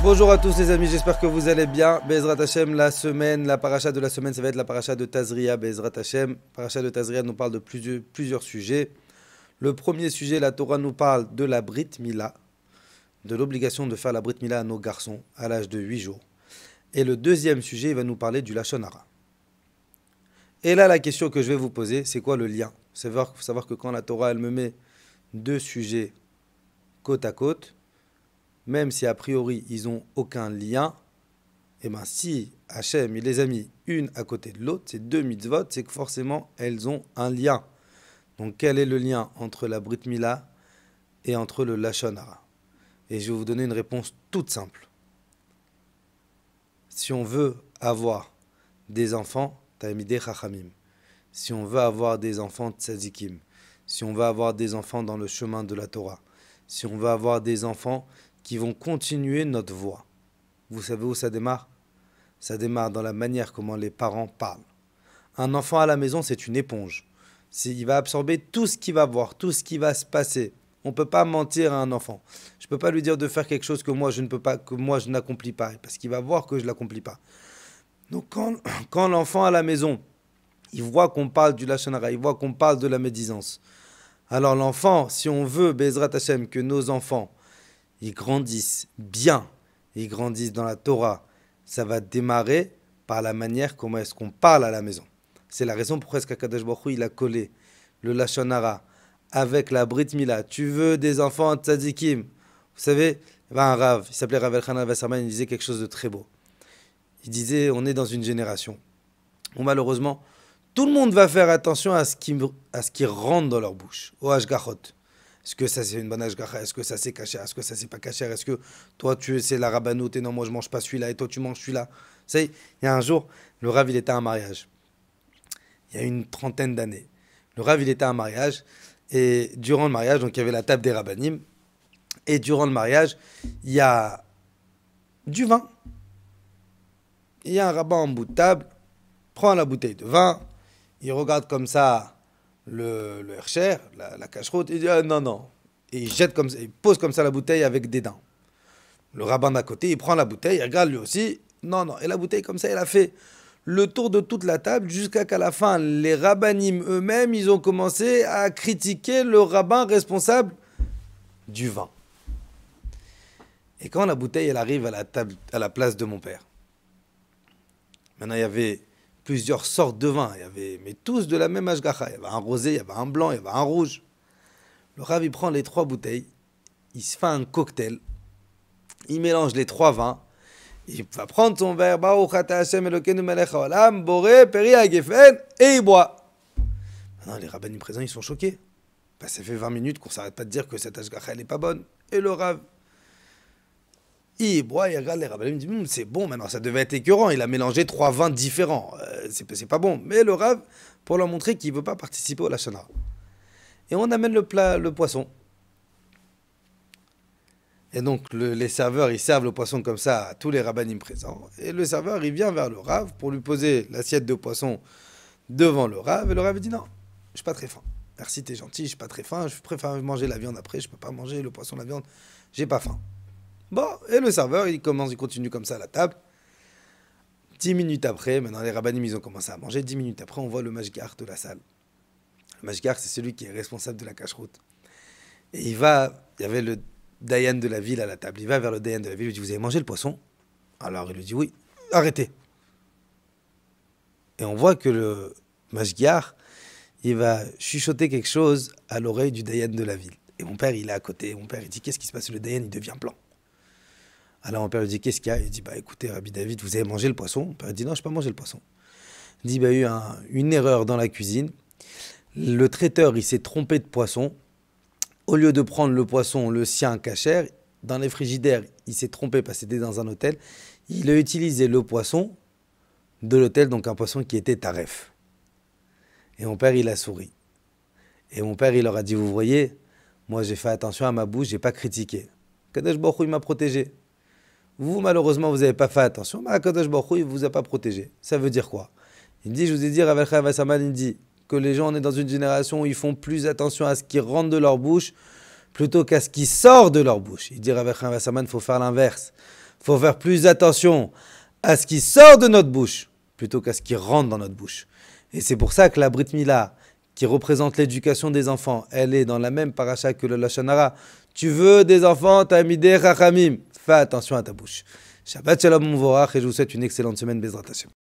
Bonjour à tous les amis, j'espère que vous allez bien. Bezrat Hashem, la paracha de la semaine, ça va être la paracha de Tazria. Bezrat Hashem, paracha de Tazria nous parle de plusieurs sujets. Le premier sujet, la Torah nous parle de la Brit Mila, de l'obligation de faire la Brit Mila à nos garçons à l'âge de 8 jours. Et le deuxième sujet, il va nous parler du Lashon Hara. Et là, la question que je vais vous poser, c'est quoi le lien? Il faut savoir que quand la Torah, elle me met deux sujets côte à côte, même si a priori ils n'ont aucun lien, et bien si Hachem il les a mis une à côté de l'autre, ces deux mitzvot, c'est que forcément elles ont un lien. Donc quel est le lien entre la Brit Mila et entre le Lashon Hara? Et je vais vous donner une réponse toute simple. Si on veut avoir des enfants, Talmidei Chachamim, si on veut avoir des enfants tzadikim, si on veut avoir des enfants dans le chemin de la Torah, si on veut avoir des enfants qui vont continuer notre voie. Vous savez où ça démarre? Ça démarre dans la manière comment les parents parlent. Un enfant à la maison, c'est une éponge. Il va absorber tout ce qu'il va voir, tout ce qui va se passer. On ne peut pas mentir à un enfant. Je ne peux pas lui dire de faire quelque chose que moi je ne peux pas, que moi je n'accomplis pas, parce qu'il va voir que je ne l'accomplis pas. Donc quand l'enfant à la maison, il voit qu'on parle du Lashon Hara, il voit qu'on parle de la médisance. Alors l'enfant, si on veut, Bezrat Hashem, que nos enfants ils grandissent bien, ils grandissent dans la Torah, ça va démarrer par la manière comment est-ce qu'on parle à la maison. C'est la raison pourquoi qu'Akadosh Baruch Hu, il a collé le Lashon Hara avec la Brit Mila. Tu veux des enfants tzadikim? Vous savez, il y avait un Rav, il s'appelait Rav Elchanan Wasserman, il disait quelque chose de très beau. Il disait, on est dans une génération où malheureusement, tout le monde va faire attention à ce qui rentre dans leur bouche, au hashgachot. Est-ce que ça c'est une bonne hashgacha? Est-ce que ça c'est caché? Est-ce que ça c'est pas caché? Est-ce que toi c'est la rabbanout et non moi je mange pas celui-là et toi tu manges celui-là? Vous savez, il y a un jour, le Rav il était à un mariage. Il y a une trentaine d'années. Le Rav il était à un mariage et durant le mariage, donc il y avait la table des rabbanim et durant le mariage, il y a du vin. Il y a un rabbin en bout de table, prend la bouteille de vin, il regarde comme ça le hercher, la cacheroute, il dit ah, non, non. Et il pose comme ça la bouteille avec dédain. Le rabbin d'à côté, il prend la bouteille, il regarde lui aussi, non, non. Et la bouteille comme ça, elle a fait le tour de toute la table jusqu'à qu'à la fin, les rabbanim eux-mêmes, ils ont commencé à critiquer le rabbin responsable du vin. Et quand la bouteille, elle arrive à la table, à la place de mon père, maintenant il y avait plusieurs sortes de vins, mais tous de la même hashgacha. Il y avait un rosé, il y avait un blanc, il y avait un rouge. Le Rav, il prend les trois bouteilles, il se fait un cocktail, il mélange les trois vins, il va prendre son verre, Baruch Ata Hashem Elokeinu Melech Haolam, Boré, Peri Hagefen, et il boit. Maintenant, les rabbinim présents, ils sont choqués. Ça fait 20 minutes qu'on ne s'arrête pas de dire que cette hashgacha, elle n'est pas bonne. Et le Rav, il boit, il regarde les rabbinim, il dit c'est bon, maintenant ça devait être écœurant, il a mélangé trois vins différents, c'est pas bon. Mais le Rav, pour leur montrer qu'il ne veut pas participer au Lashon Hara. Et on amène le poisson. Et donc les serveurs, ils servent le poisson comme ça à tous les rabbinim présents. Et le serveur, il vient vers le Rav pour lui poser l'assiette de poisson devant le Rav. Et le Rav dit non, je suis pas très faim. Merci, t'es gentil, je suis pas très faim, je préfère manger la viande après, je peux pas manger le poisson, la viande, j'ai pas faim. Bon, et le serveur, il continue comme ça à la table. 10 minutes après, maintenant les rabbanim, ils ont commencé à manger. 10 minutes après, on voit le mashgar de la salle. Le mashgar, c'est celui qui est responsable de la cacheroute. Et il y avait le dayan de la ville à la table. Il va vers le dayan de la ville, il lui dit, vous avez mangé le poisson? Alors il lui dit, oui, arrêtez. Et on voit que le mashgar, il va chuchoter quelque chose à l'oreille du dayan de la ville. Et mon père, il est à côté. Mon père, il dit, qu'est-ce qui se passe? Le dayan, il devient blanc. Alors mon père lui dit, qu'est-ce qu'il y a? Il dit, écoutez, Rabbi David, vous avez mangé le poisson? Mon père dit, non, je n'ai pas mangé le poisson. Il dit, il y a eu une erreur dans la cuisine. Le traiteur, il s'est trompé de poisson. Au lieu de prendre le poisson, le sien cachère, dans les frigidaires, il s'est trompé parce que c'était dans un hôtel. Il a utilisé le poisson de l'hôtel, donc un poisson qui était taref. Et mon père, il a souri. Et mon père, il leur a dit, vous voyez, moi j'ai fait attention à ma bouche, j'ai pas critiqué. Kadosh Baruch Hu, il m'a protégé. Vous, malheureusement, vous n'avez pas fait attention, mais Akadosh Baruch Hu, il ne vous a pas protégé. Ça veut dire quoi? Il dit, je vous ai dit, Rav Elchanan Wasserman, il dit que les gens, on est dans une génération où ils font plus attention à ce qui rentre de leur bouche plutôt qu'à ce qui sort de leur bouche. Il dit, Rav Elchanan Wasserman, il faut faire l'inverse. Il faut faire plus attention à ce qui sort de notre bouche plutôt qu'à ce qui rentre dans notre bouche. Et c'est pour ça que la Brit Mila, qui représente l'éducation des enfants, elle est dans la même paracha que le Lashon Hara. Tu veux des enfants, Talmidei Chachamim. Fais attention à ta bouche. Shabbat Shalom Mvorach et je vous souhaite une excellente semaine Bezrat Hashem.